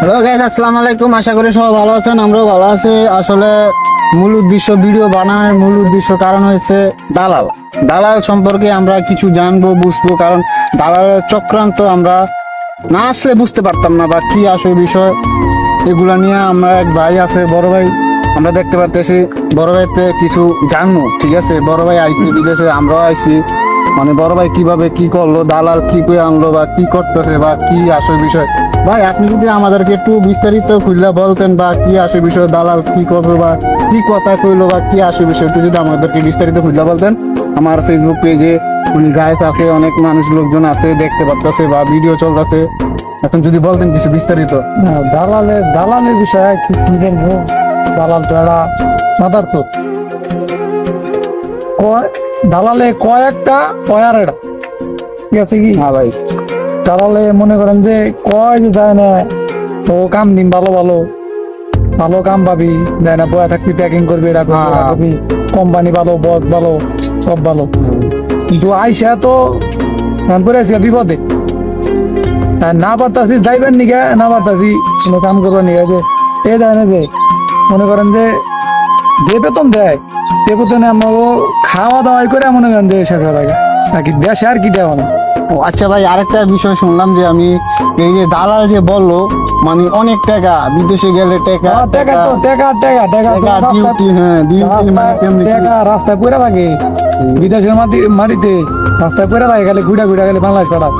Hello guys, আসসালামু আলাইকুম। আশা করি সবাই ভালো আছেন, আমরাও ভালো আছি। আসলে মূল উদ্দেশ্য ভিডিও বানানোর মূল উদ্দেশ্য কারণ হচ্ছে দালাল দালাল সম্পর্কে আমরা কিছু জানবো, বুঝবো। কারণ দালালের চক্রান্ত আমরা না আসলে বুঝতে পারতাম না বা কি আসলে বিষয়। এগুলা নিয়ে আমরা এক ভাই আছে, বড় ভাই, আমরা দেখতে পাচ্ছি বড় ভাইতে কিছু জানবো। ঠিক আছে, বড় ভাই আইসি বিদেশে, আমরাও আইসি। মানে বড় ভাই কিভাবে কি করলো, দালাল কি করে আনলো বা কি করতেছে বা কি আসল বিষয়। ভাই আপনি যদি আমাদেরকে একটু বিস্তারিত খুললে বলতেন বা কি আসল বিষয়, দালাল কি করবে বা কি কথা কইলো বা কি আসল বিষয়, একটু যদি আমাদেরকে বিস্তারিত খুললে বলতেন। আমার ফেসবুক পেজে উনি গাইস আছে, অনেক মানুষ লোকজন আছে, দেখতে পাচ্ছে বা ভিডিও চলতেছে। এখন যদি বলতেন কিছু বিস্তারিত। দালালের বিষয়ে কি বলবো? দালাল তো এরা মাদার তো দালালে কয়েকটা কয়ার এটা ঠিক আছে কি। হ্যাঁ ভাই, দালালে মনে করেন যে কয় যে যায় না, ও কাম দিন ভালো ভালো ভালো কাম পাবি, দেয় না বয়া থাকবি, প্যাকিং করবি, এটা করবি, ওটা করবি, কোম্পানি ভালো, বস ভালো, সব ভালো। কিন্তু আইসা তো করে আসি বিপদে। আর না পারতাছি যাইবেন নিকে, না পারতাছি কোনো কাম করবার নিকে, যে এ দেয় না যে মনে করেন যে বেতন দেয়, বেতনে আমরা খাওয়া দাওয়া করে মনে করেন যে শেষ হয়ে থাকে নাকি দেশে আর কি দেওয়া না। ও আচ্ছা ভাই, আরেকটা বিষয় শুনলাম যে আমি এই যে দালাল যে বললো, মানে অনেক টাকা বিদেশে গেলে টাকা টাকা তো টাকা টাকা টাকা টাকা ডিউটি, হ্যাঁ ডিউটি, মানে কেমনি কি? টাকা রাস্তায় পড়ে থাকে, বিদেশের মাটিতে রাস্তায় পড়ে থাকে, খালি ঘুরা ঘুরা গেলে বাংলাদেশ পাঠায়।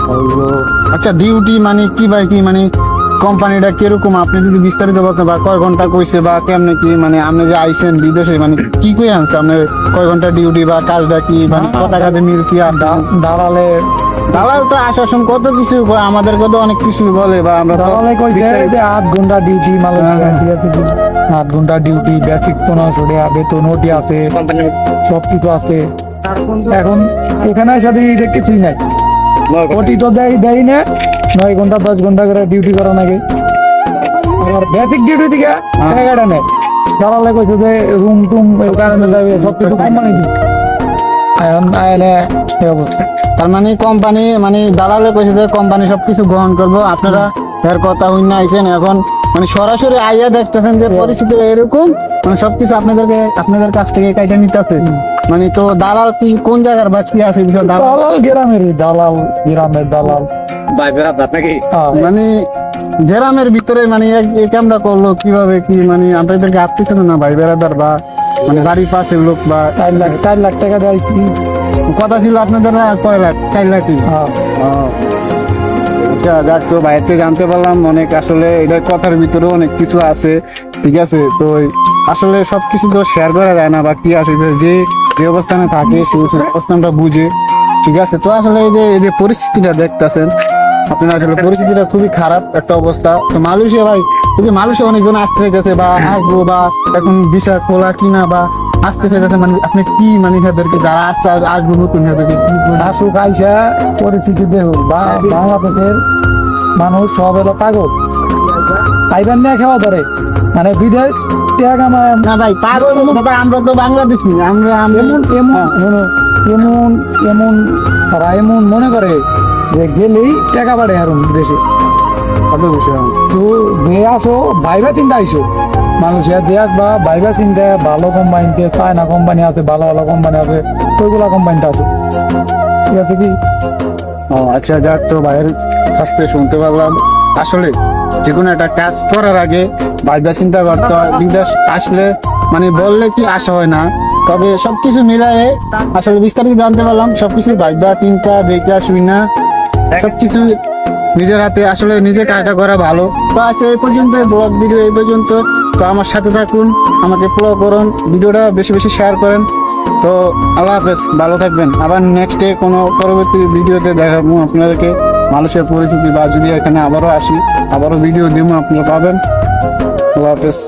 আচ্ছা ডিউটি মানে কি ভাই, কি মানে কোম্পানিটা কিরকম, আপনি যদি বিস্তারিত বলতেন বা কয় ঘন্টা কইছে বা কেমনে কি, মানে আপনি যে আইছেন বিদেশে মানে কি কই আনছে, আপনার কয় ঘন্টা ডিউটি বা কাজটা কি, মানে কত টাকাতে মিলছি। দালালে দালাল তো আসার কত কিছু কয়, আমাদেরকে তো অনেক কিছু বলে বা আমরা তো দালালে কইছে বিস্তারিত- যে 8 ঘন্টা ডিউটি মালুম ঠিক আছে কি, 8 ঘন্টা ডিউটি, বেসিক 1500 টাকা বেতন, ওটি আছে, সব কিছু আছে। এখন এখানে সাথে এটা কিছুই নাই, ওটি তো দেয় না, 9 ঘন্টা 10 ঘন্টা করে ডিউটি করা লাগে। আর বেসিক ডিউটি থেকে টাকাটা নেয়। দালালে কইছে যে রুম টুম কারণে যাবে, সব কিছু কোম্পানি দিবে। এখন আয়নে এই অবস্থা। তার মানে কোম্পানি, মানে দালালে কইছে যে কোম্পানি সবকিছু গ্রহণ করবো, আপনারা এর কথা হইনা আইছেন। এখন মানে সরাসরি আইয়া দেখতেছেন যে পরিস্থিতি এরকম, মানে সবকিছু আপনাদের কাছ থেকে কাইটা নিতেছে। মানে তো দালাল কি কোন জায়গার বা কি আছে বিষয়? দালাল দালাল গ্রামেরই দালাল, গ্রামের দালাল। মানে গ্রামের ভিতরে মানে এই কামটা করলো কিভাবে কি, মানে আপনাদেরকে আপতেছে না ভাই বেড়াদার বা মানে বাড়ির পাশের লোক বা 4 লাখ টাকা দিয়েছি। কথা ছিল আপনাদের না, কয় লাখ? 4 লাখই। হ্যাঁ। আচ্ছা যাক, তো বাইরে জানতে পারলাম অনেক, আসলে এটার কথার ভিতরে অনেক কিছু আছে। ঠিক আছে, তো আসলে সবকিছু তো শেয়ার করা যায় না বা কি আসলে যে যে অবস্থানে থাকে সেই অবস্থানটা বুঝে। ঠিক আছে, তো আসলে এই যে পরিস্থিতিটা দেখতেছেন আপনারা, আসলে পরিস্থিতিটা খুবই খারাপ একটা অবস্থা। তো মালয়েশিয়া ভাই, যদি মালয়েশিয়া অনেকজন আসতে গেছে বা আসবো বা এখন ভিসা খোলা কিনা বা আসতে চাইতেছে, মানে আপনি কি মানে এদেরকে যারা আসতে আসবো নতুন এদেরকে কি আসুক আইসা পরিস্থিতি দেখুন, বাংলাদেশের মানুষ সব এলো পাগল, আইবেন না খাওয়া ধরে, মানে বিদেশ ত্যাগ আমার না ভাই পাগল কথা, আমরা তো বাংলাদেশি, আমরা এমন এমন এমন এমন তারা এমন মনে করে যে গেলেই টাকা বাড়ে হারুন দেশে। কত বিষয়। তো দিয়ে আসো, বাইরে চিন্তা আইসো মানুষের দেখ বা বাইরে চিন্তা, ভালো কোম্পানিতে চায়না কোম্পানি আছে, ভালো ভালো কোম্পানি আছে, ওইগুলা কোম্পানিতে আসো, ঠিক আছে কি। ও আচ্ছা যাক, তো ভাইয়ের কাছ থেকে শুনতে পারলাম আসলে যে কোনো একটা কাজ করার আগে ভাইবা চিন্তা করতে হয়। বিদেশ আসলে মানে বললে কি আসা হয় না, তবে সবকিছু মিলায়ে আসলে বিস্তারিত জানতে পারলাম। সবকিছু ভাইবা চিন্তা দেখে শুই না, সবকিছু নিজের হাতে আসলে নিজে কাজটা করা ভালো। তো আজকে এই পর্যন্ত, ব্লগ ভিডিও এই পর্যন্ত। তো আমার সাথে থাকুন, আমাকে ফলো করুন, ভিডিওটা বেশি বেশি শেয়ার করেন। তো আল্লাহ হাফেজ, ভালো থাকবেন। আবার নেক্সটে কোনো পরবর্তী ভিডিওতে দেখাবো আপনাদেরকে মানুষের পরিচিতি, বা যদি এখানে আবারও আসি, আবারও ভিডিও দিব, আপনারা পাবেন। আল্লাহ হাফেজ।